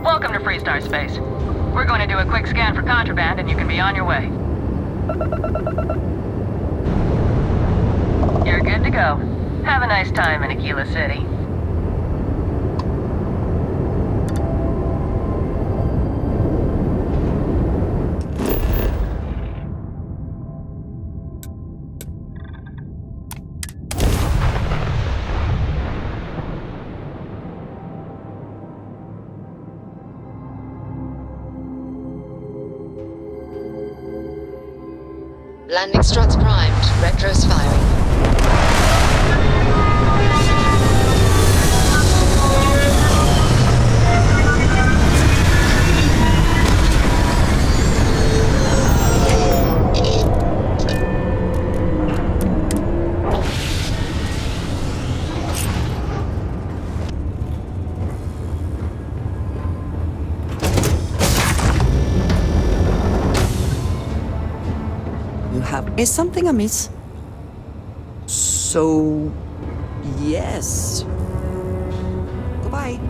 Welcome to Freestar Space. We're going to do a quick scan for contraband and you can be on your way. You're good to go. Have a nice time in Akila City. Landing struts primed. Retros firing. Is something amiss? So... yes. Goodbye.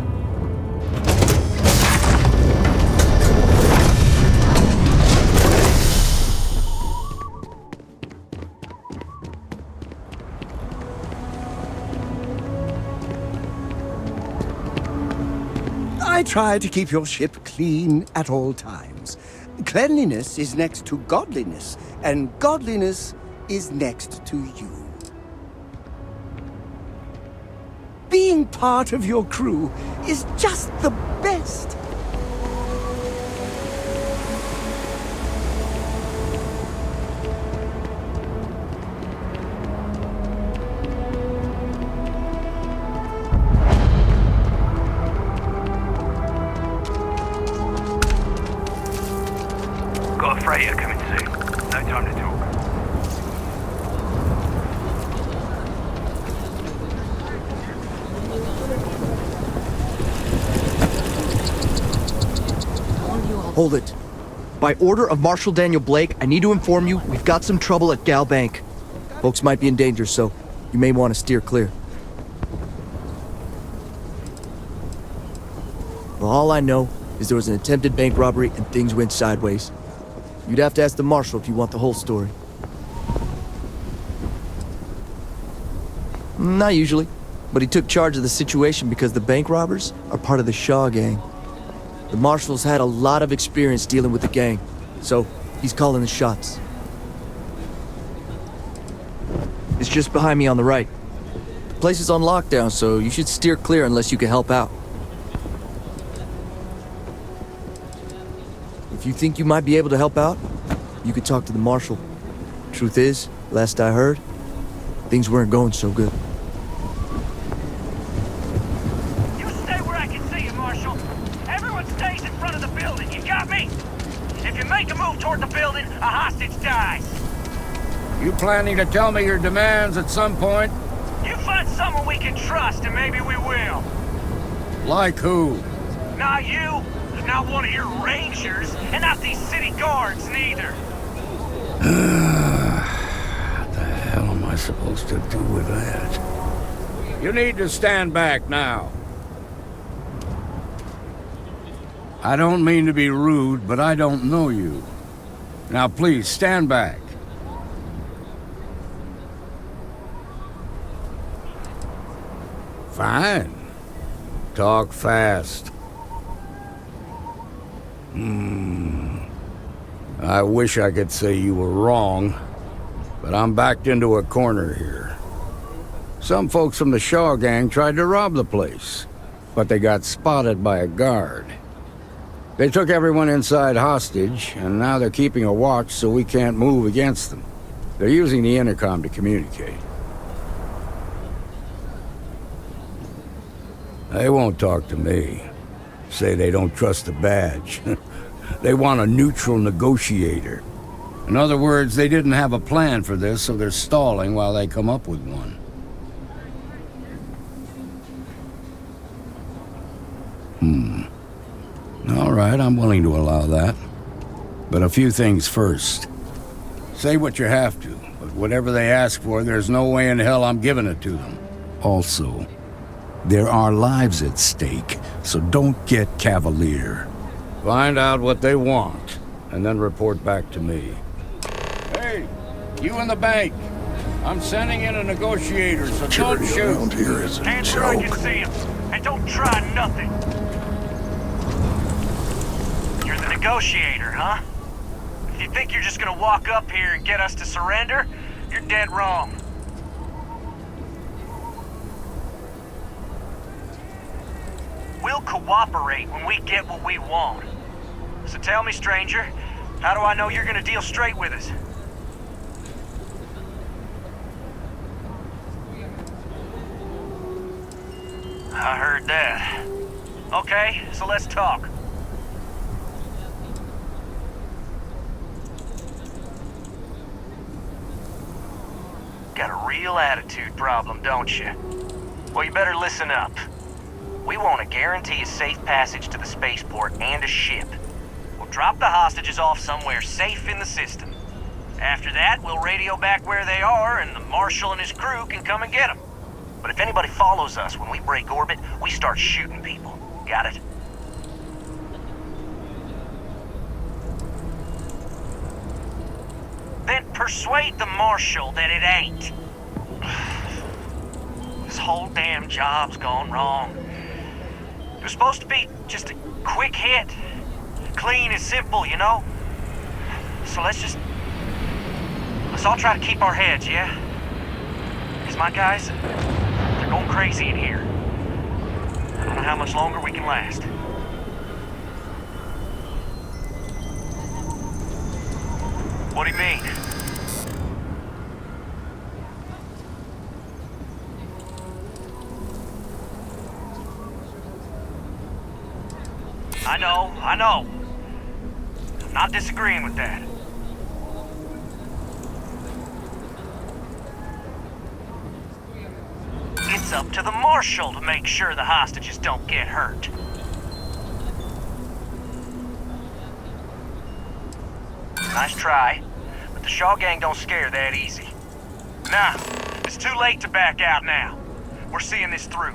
I try to keep your ship clean at all times. Cleanliness is next to godliness, and godliness is next to you. Being part of your crew is just the best. Got a freighter coming soon. No time to talk. Hold it. By order of Marshal Daniel Blake, I need to inform you we've got some trouble at Gal Bank. Folks might be in danger, so you may want to steer clear. Well, all I know is there was an attempted bank robbery and things went sideways. You'd have to ask the Marshal if you want the whole story. Not usually, but he took charge of the situation because the bank robbers are part of the Shaw gang. The Marshal's had a lot of experience dealing with the gang, so he's calling the shots. It's just behind me on the right. The place is on lockdown, so you should steer clear unless you can help out. If you think you might be able to help out, you could talk to the Marshal. Truth is, last I heard, things weren't going so good. You stay where I can see you, Marshal. Everyone stays in front of the building, you got me? If you make a move toward the building, a hostage dies. You planning to tell me your demands at some point? You find someone we can trust and maybe we will. Like who? Not you, not one of your rangers, and not these city guards neither. What the hell am I supposed to do with that? You need to stand back now. I don't mean to be rude, but I don't know you. Now please, stand back. Fine. Talk fast. I wish I could say you were wrong, but I'm backed into a corner here. Some folks from the Shaw gang tried to rob the place, but they got spotted by a guard. They took everyone inside hostage, and now they're keeping a watch so we can't move against them. They're using the intercom to communicate. They won't talk to me. Say they don't trust the badge. They want a neutral negotiator. In other words, they didn't have a plan for this, so they're stalling while they come up with one. All right, I'm willing to allow that. But a few things first. Say what you have to, but whatever they ask for, there's no way in hell I'm giving it to them. Also, there are lives at stake, so don't get cavalier. Find out what they want, and then report back to me. Hey, you in the bank. I'm sending in a negotiator, so don't shoot. Around here is a Hands where I can joke. see him. And don't try nothing. You're the negotiator, huh? If you think you're just gonna walk up here and get us to surrender, you're dead wrong. We'll cooperate when we get what we want. So tell me, stranger, how do I know you're gonna deal straight with us? I heard that. Okay, so let's talk. Got a real attitude problem, don't you? Well, you better listen up. We want to guarantee a safe passage to the spaceport and a ship. We'll drop the hostages off somewhere safe in the system. After that, we'll radio back where they are, and the Marshal and his crew can come and get them. But if anybody follows us when we break orbit, we start shooting people. Got it? Then persuade the Marshal that it ain't. This whole damn job's gone wrong. It was supposed to be just a quick hit. Clean and simple, you know? So let's all try to keep our heads, yeah? Because my guys, they're going crazy in here. I don't know how much longer we can last. What do you mean? I know. I'm not disagreeing with that. It's up to the Marshal to make sure the hostages don't get hurt. Nice try, but the Shaw gang don't scare that easy. Nah, it's too late to back out now. We're seeing this through.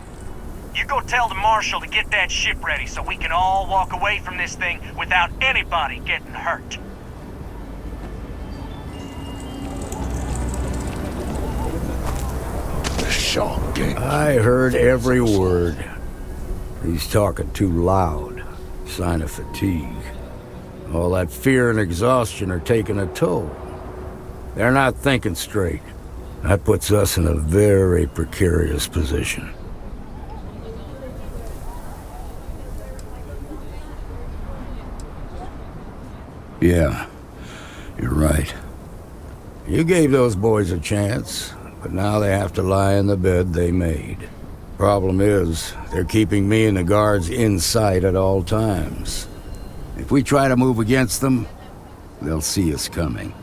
You go tell the Marshal to get that ship ready so we can all walk away from this thing without anybody getting hurt. Shocking. I heard every word. He's talking too loud. Sign of fatigue. All that fear and exhaustion are taking a toll. They're not thinking straight. That puts us in a very precarious position. Yeah, you're right. You gave those boys a chance, but now they have to lie in the bed they made. Problem is, they're keeping me and the guards in sight at all times. If we try to move against them, they'll see us coming.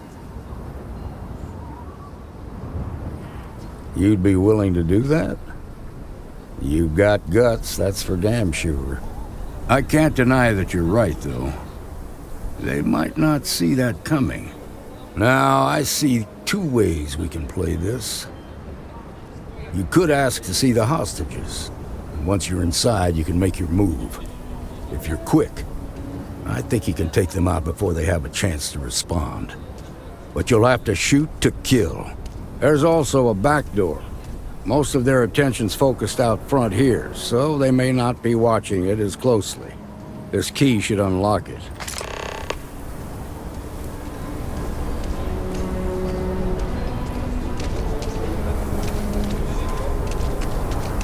You'd be willing to do that? You've got guts, that's for damn sure. I can't deny that you're right, though. They might not see that coming. Now, I see two ways we can play this. You could ask to see the hostages. And once you're inside, you can make your move. If you're quick, I think you can take them out before they have a chance to respond. But you'll have to shoot to kill. There's also a back door. Most of their attention's focused out front here, so they may not be watching it as closely. This key should unlock it.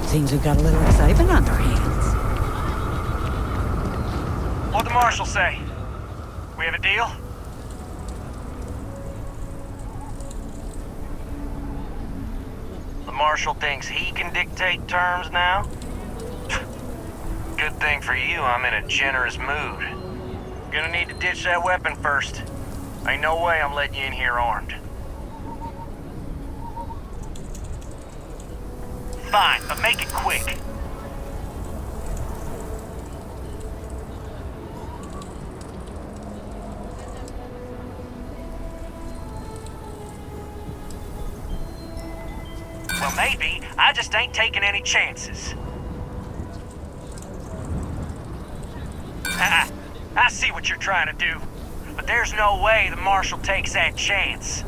Seems we've got a little excitement on our hands. What'd the Marshal say? We have a deal? The Marshal thinks he can dictate terms now? Good Good thing for you, I'm in a generous mood. Gonna need to ditch that weapon first. Ain't no way I'm letting you in here armed. Fine, but make it quick. Well, maybe. I just ain't taking any chances. I see what you're trying to do, but there's no way the Marshal takes that chance.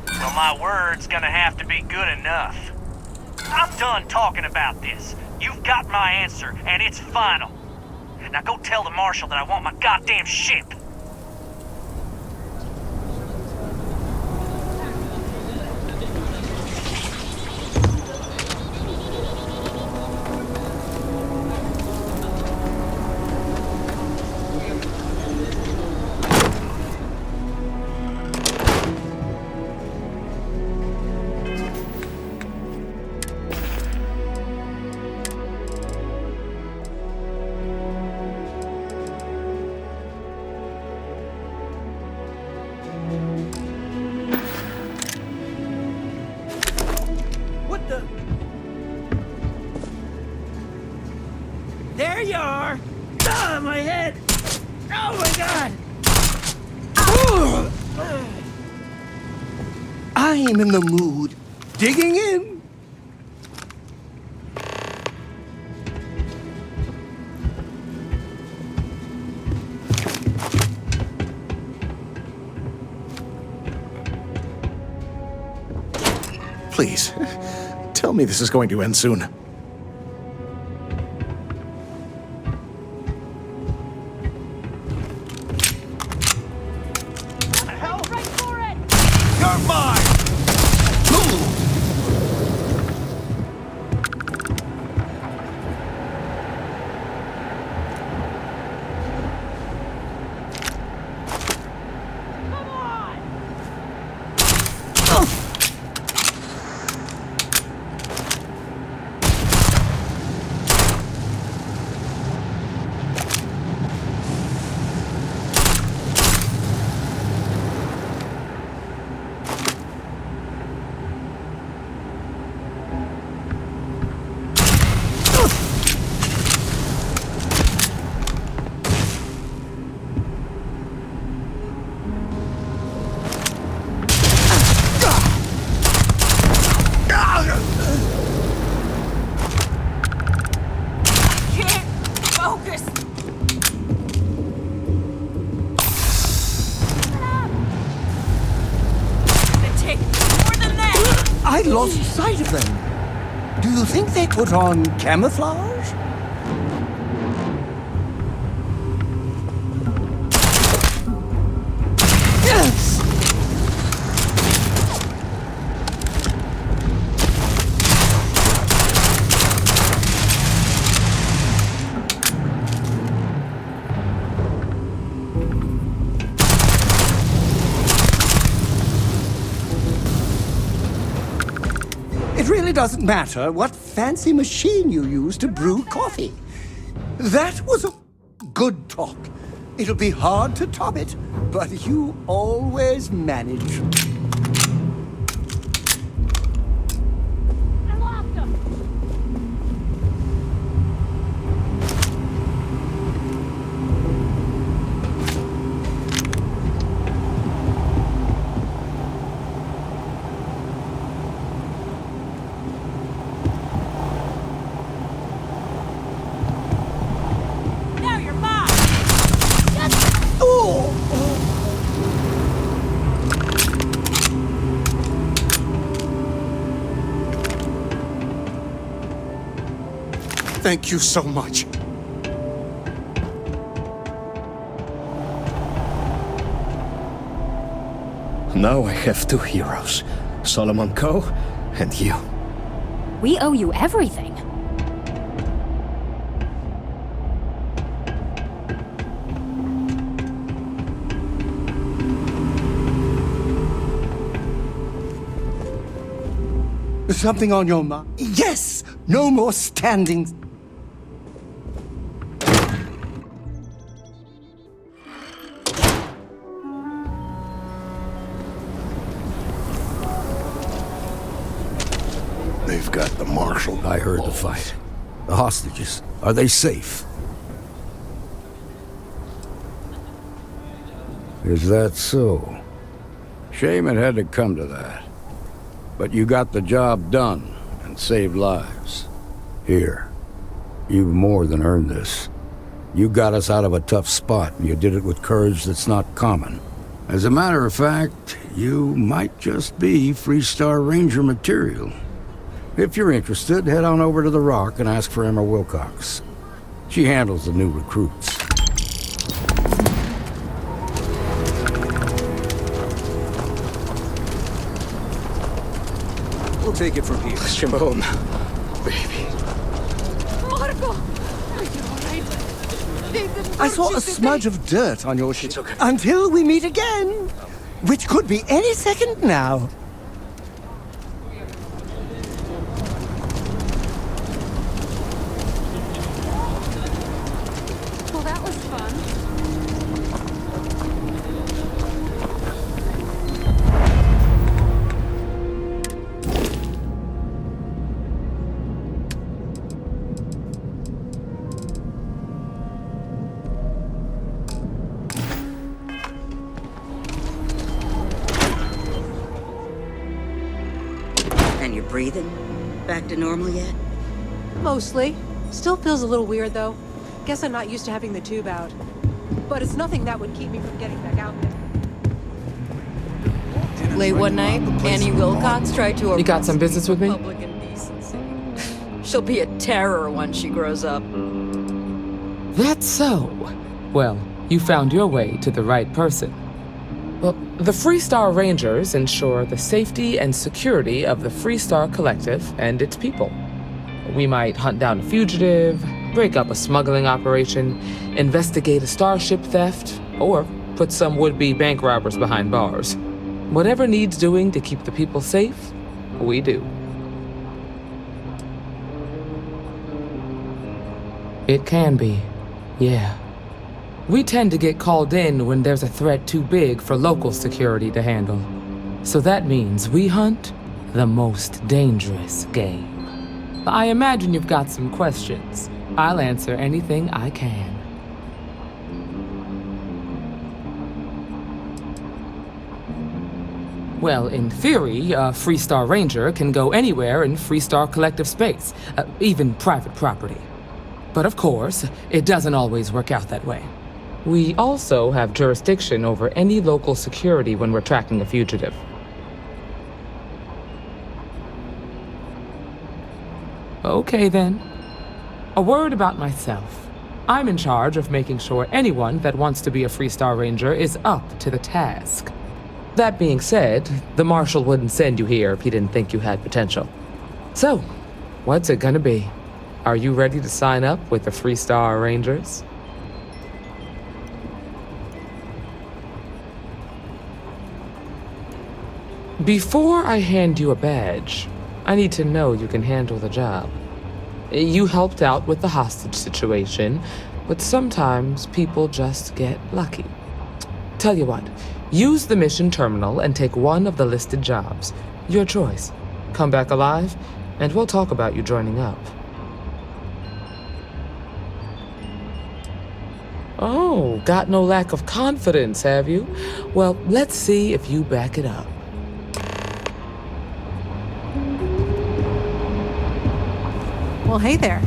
Well, my word's gonna have to be good enough. I'm done talking about this. You've got my answer, and it's final. Now go tell the Marshal that I want my goddamn ship. There you are! Ah, my head! Oh my god! I'm in the mood. Digging in. Please, tell me this is going to end soon. I lost sight of them. Do you think they put on camouflage? Yes! It really doesn't matter what fancy machine you use to brew coffee. That was a good talk. It'll be hard to top it, but you always manage. I lost him! Now you're mine! Thank you so much. Now I have two heroes, Solomon Coe and you. We owe you everything. Something on your mind? Yes! No more standing. They've got the marshal. I heard the fight. The hostages, are they safe? Is that so? Shame it had to come to that. But you got the job done and saved lives. Here, you've more than earned this. You got us out of a tough spot, and you did it with courage that's not common. As a matter of fact, you might just be Freestar Ranger material. If you're interested, head on over to the Rock and ask for Emma Wilcox. She handles the new recruits. We'll take it from here. Shimon, baby. Marco! Are you alright? I saw a smudge of dirt on your ship. It's okay. Until we meet again, which could be any second now. Well, that was fun. And you're breathing? Back to normal yet? Mostly. Still feels a little weird, though. Guess I'm not used to having the tube out. But it's nothing that would keep me from getting back out there. Late one night, Annie Wilcox tried to... You got some business with me? Public indecency. She'll be a terror once she grows up. That's so. Well, you found your way to the right person. Well, the Freestar Rangers ensure the safety and security of the Freestar Collective and its people. We might hunt down a fugitive, break up a smuggling operation, investigate a starship theft, or put some would-be bank robbers behind bars. Whatever needs doing to keep the people safe, we do. It can be, yeah. We tend to get called in when there's a threat too big for local security to handle. So that means we hunt the most dangerous game. I imagine you've got some questions. I'll answer anything I can. Well, in theory, a Freestar Ranger can go anywhere in Freestar Collective space, even private property. But of course, it doesn't always work out that way. We also have jurisdiction over any local security when we're tracking a fugitive. Okay then. A word about myself. I'm in charge of making sure anyone that wants to be a Freestar Ranger is up to the task. That being said, the Marshal wouldn't send you here if he didn't think you had potential. So, what's it gonna be? Are you ready to sign up with the Freestar Rangers? Before I hand you a badge, I need to know you can handle the job. You helped out with the hostage situation, but sometimes people just get lucky. Tell you what, use the mission terminal and take one of the listed jobs. Your choice. Come back alive, and we'll talk about you joining up. Oh, got no lack of confidence, have you? Well, let's see if you back it up. Well, hey there.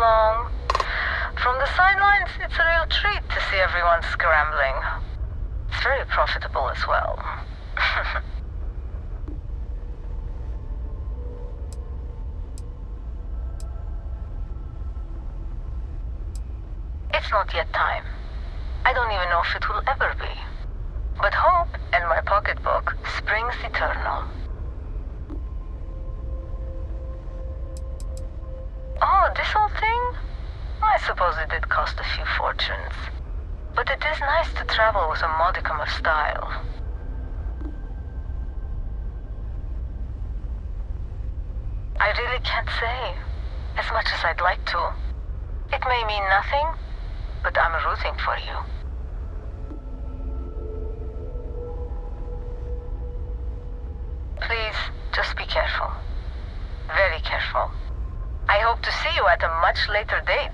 long. From the sidelines, it's a real treat to see everyone scrambling. It's very profitable as well. It's not yet time. I don't even know if it will ever be. But hope and my pocketbook springs eternal. Oh, this whole thing? I suppose it did cost a few fortunes. But it is nice to travel with a modicum of style. I really can't say, as much as I'd like to. It may mean nothing, but I'm rooting for you. Please, just be careful. Very careful. I hope to see you at a much later date.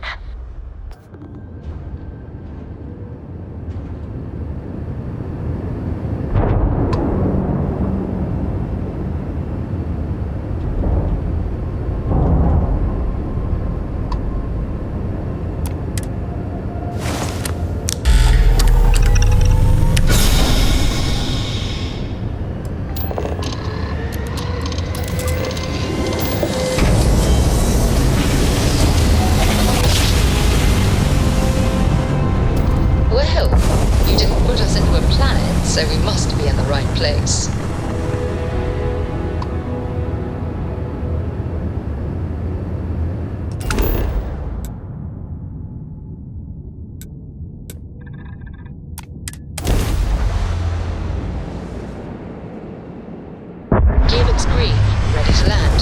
So we must be in the right place. Gear looks green, ready to land.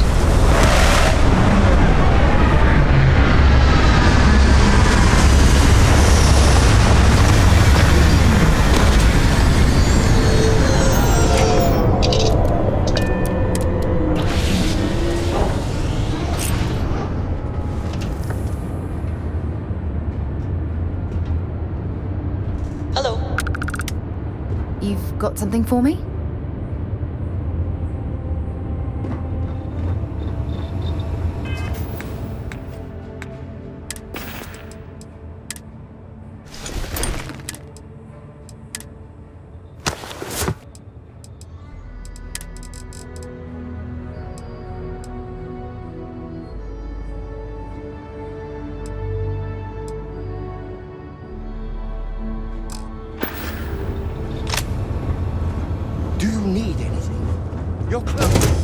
You've got something for me? Do you need anything? You're close.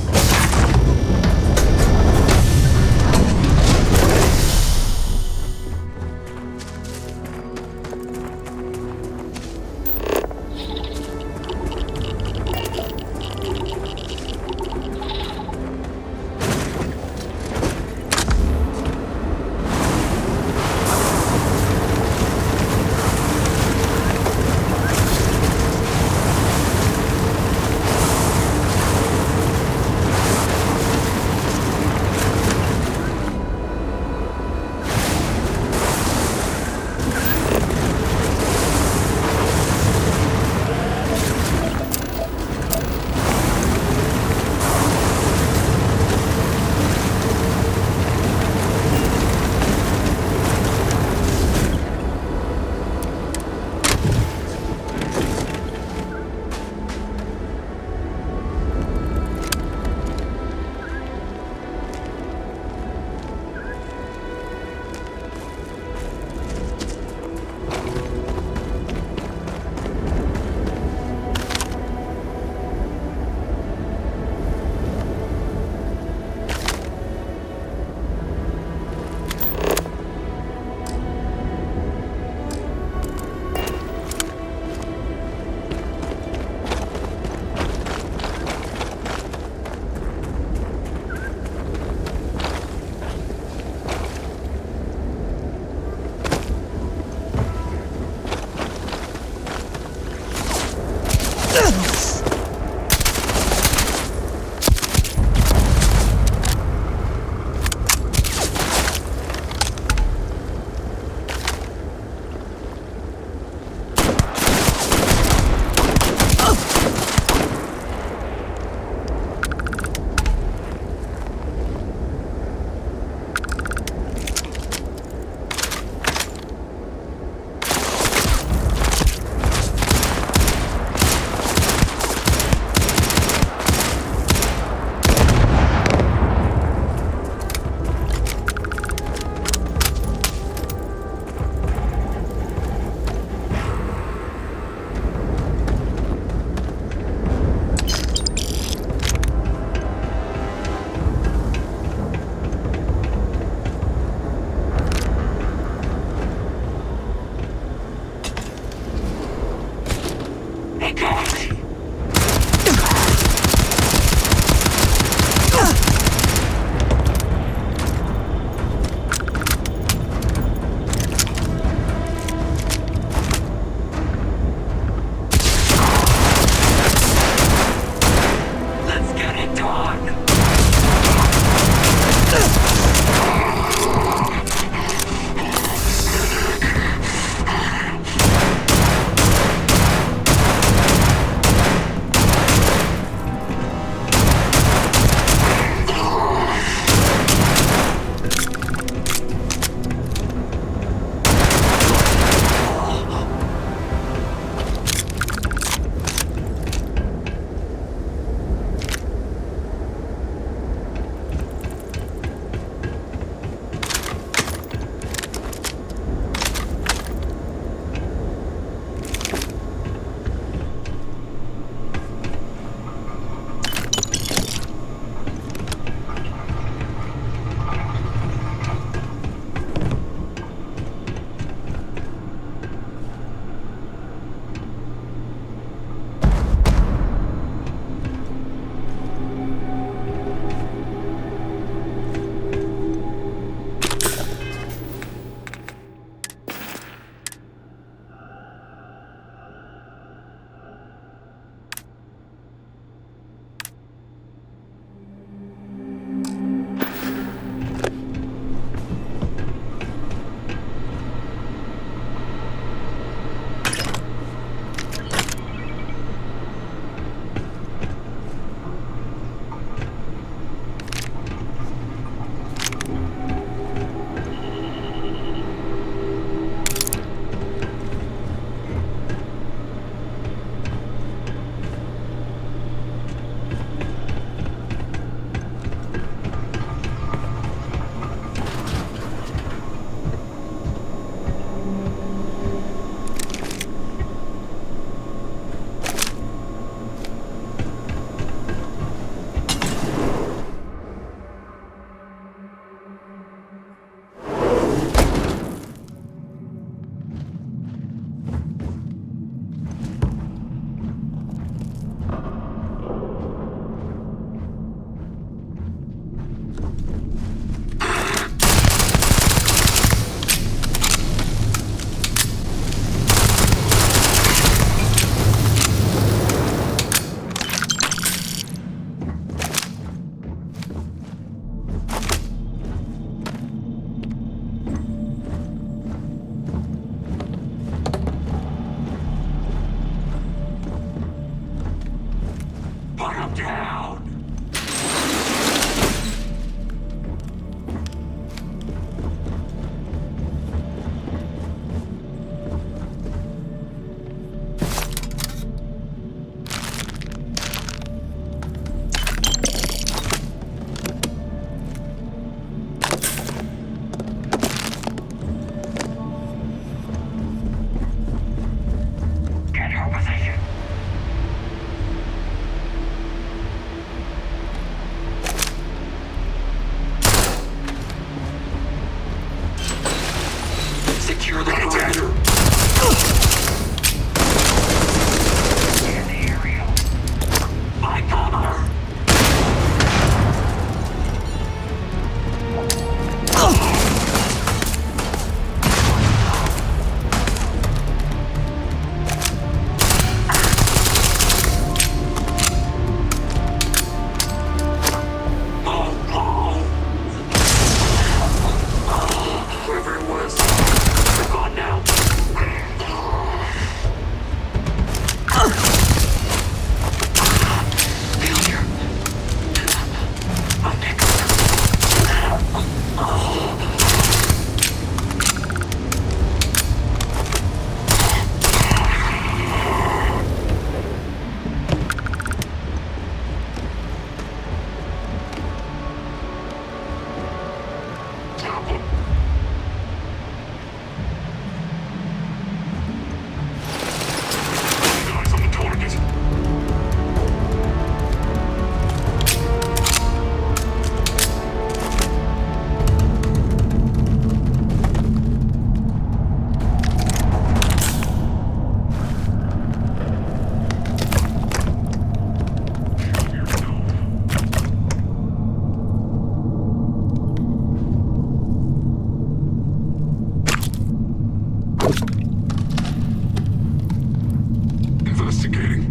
Investigating.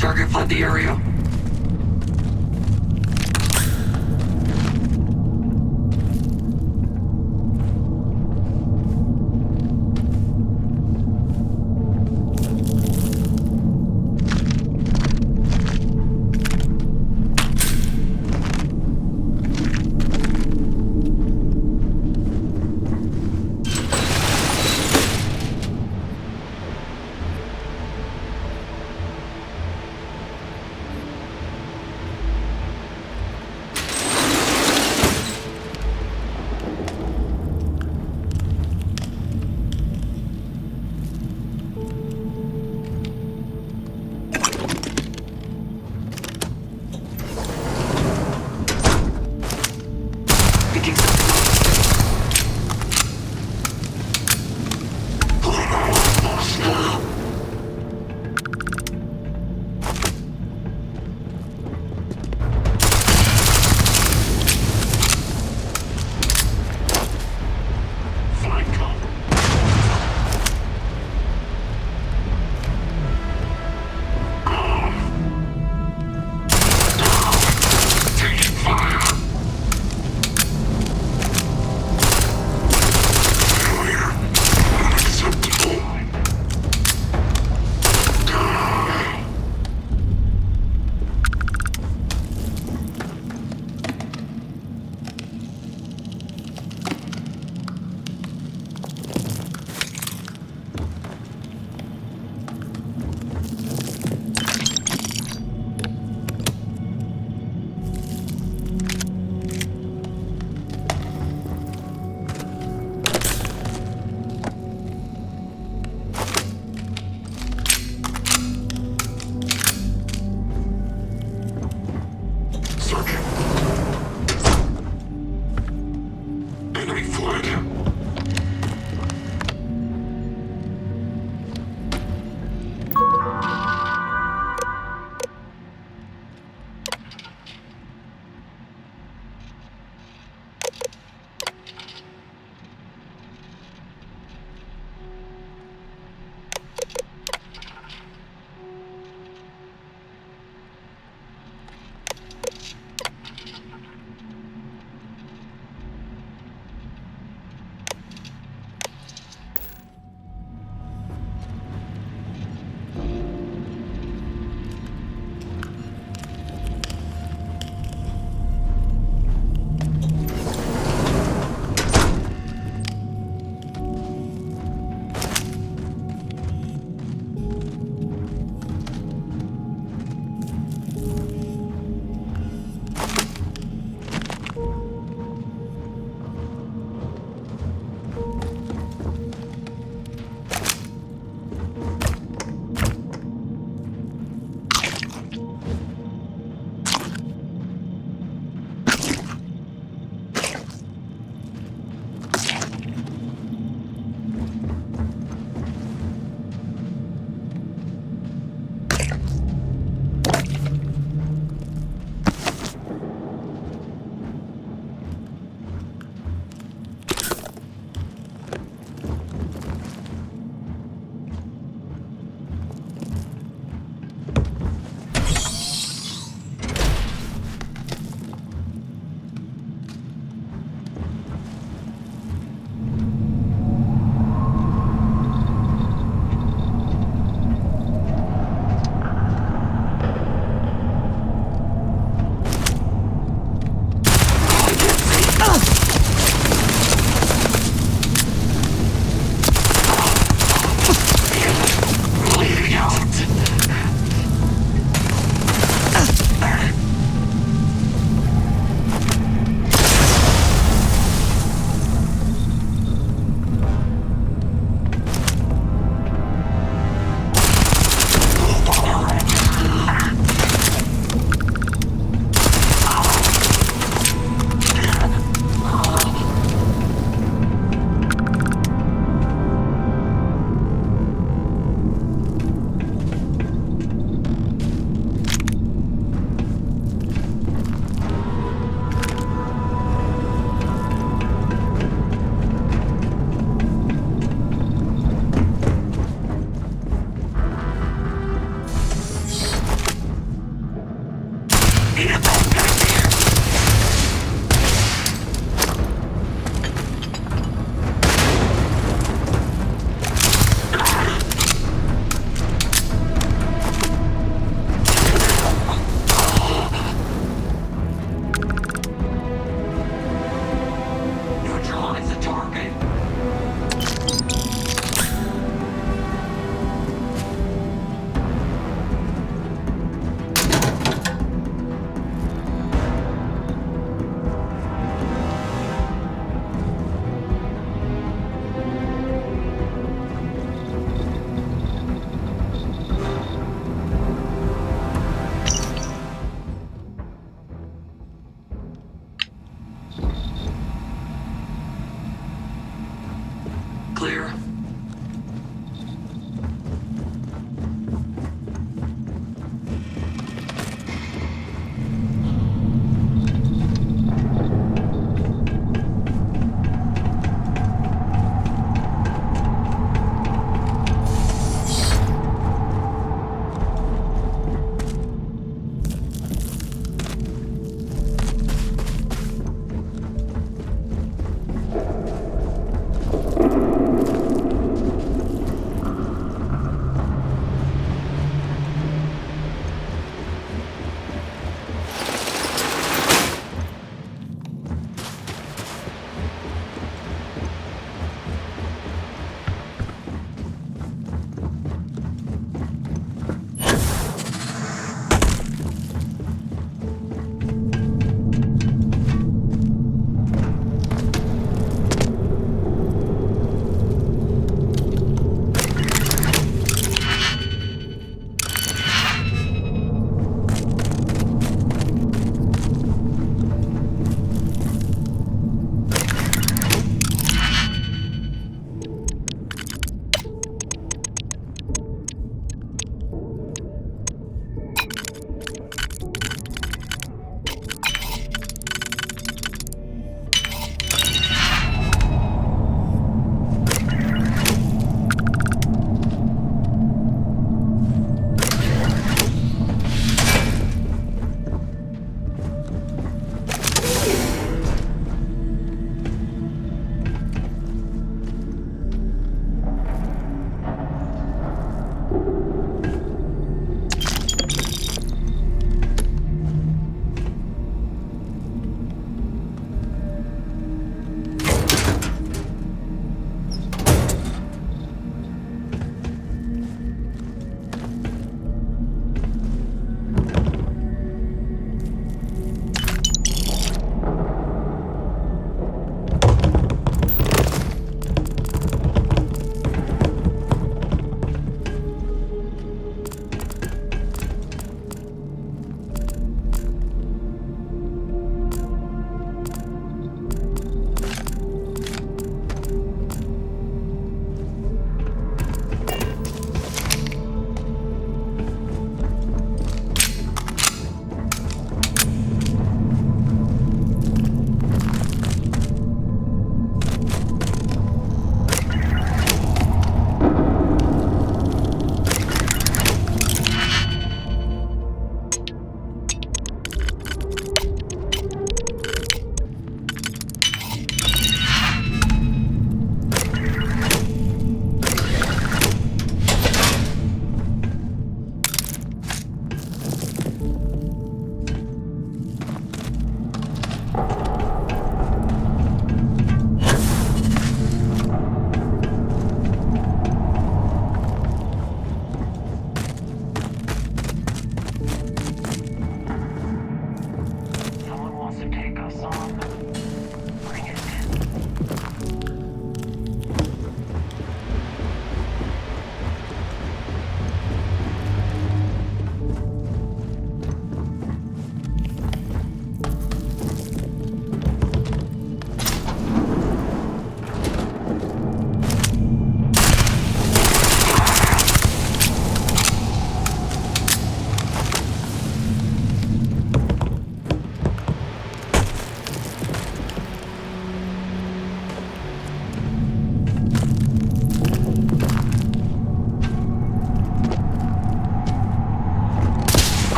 Target fled the area.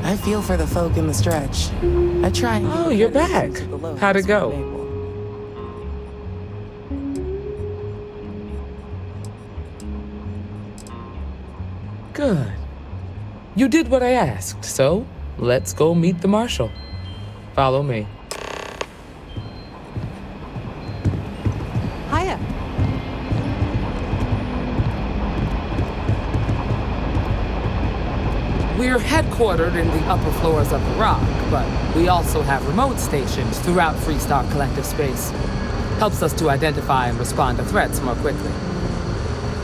I feel for the folk in the stretch. I try and... Oh, you're back. How'd it go? Good. You did what I asked, so let's go meet the marshal. Follow me. Hiya. We're headquartered in the upper floors of the Rock, but we also have remote stations throughout Freestar Collective space. Helps us to identify and respond to threats more quickly.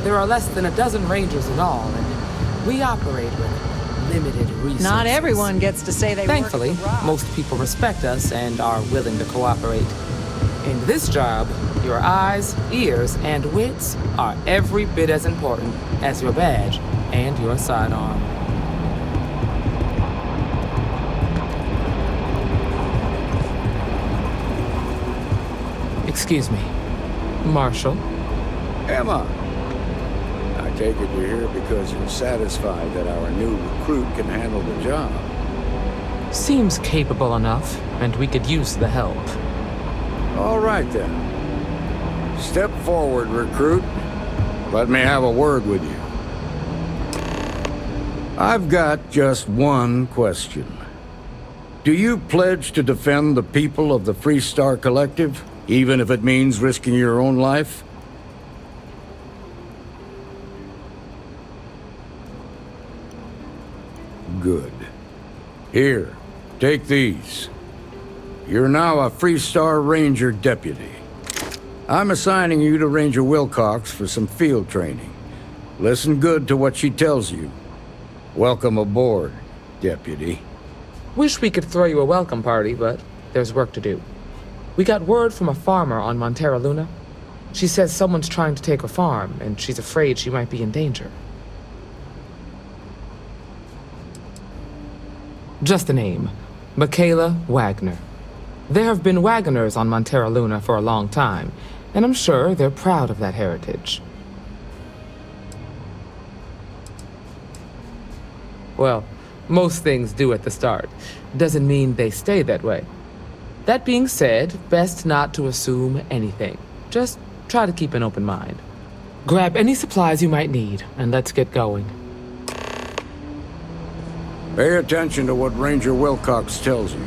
There are less than a dozen rangers in all, and we operate with limited resources. Not everyone gets to say they Thankfully, work at the Rock. most people respect us and are willing to cooperate. In this job, your eyes, ears, and wits are every bit as important as your badge and your sidearm. Excuse me, Marshal? Emma! I take it you're here because you're satisfied that our new recruit can handle the job. Seems capable enough, and we could use the help. All right, then. Step forward, recruit. Let me have a word with you. I've got just one question. Do you pledge to defend the people of the Freestar Collective, even if it means risking your own life? Good. Here, take these. You're now a Freestar Ranger deputy. I'm assigning you to Ranger Wilcox for some field training. Listen good to what she tells you. Welcome aboard, deputy. Wish we could throw you a welcome party, but there's work to do. We got word from a farmer on Montera Luna. She says someone's trying to take her farm, and she's afraid she might be in danger. Just a name. Akila Wagner. There have been Wagoners on Montera Luna for a long time, and I'm sure they're proud of that heritage. Well, most things do at the start. Doesn't mean they stay that way. That being said, best not to assume anything. Just try to keep an open mind. Grab any supplies you might need, and let's get going. Pay attention to what Ranger Wilcox tells you.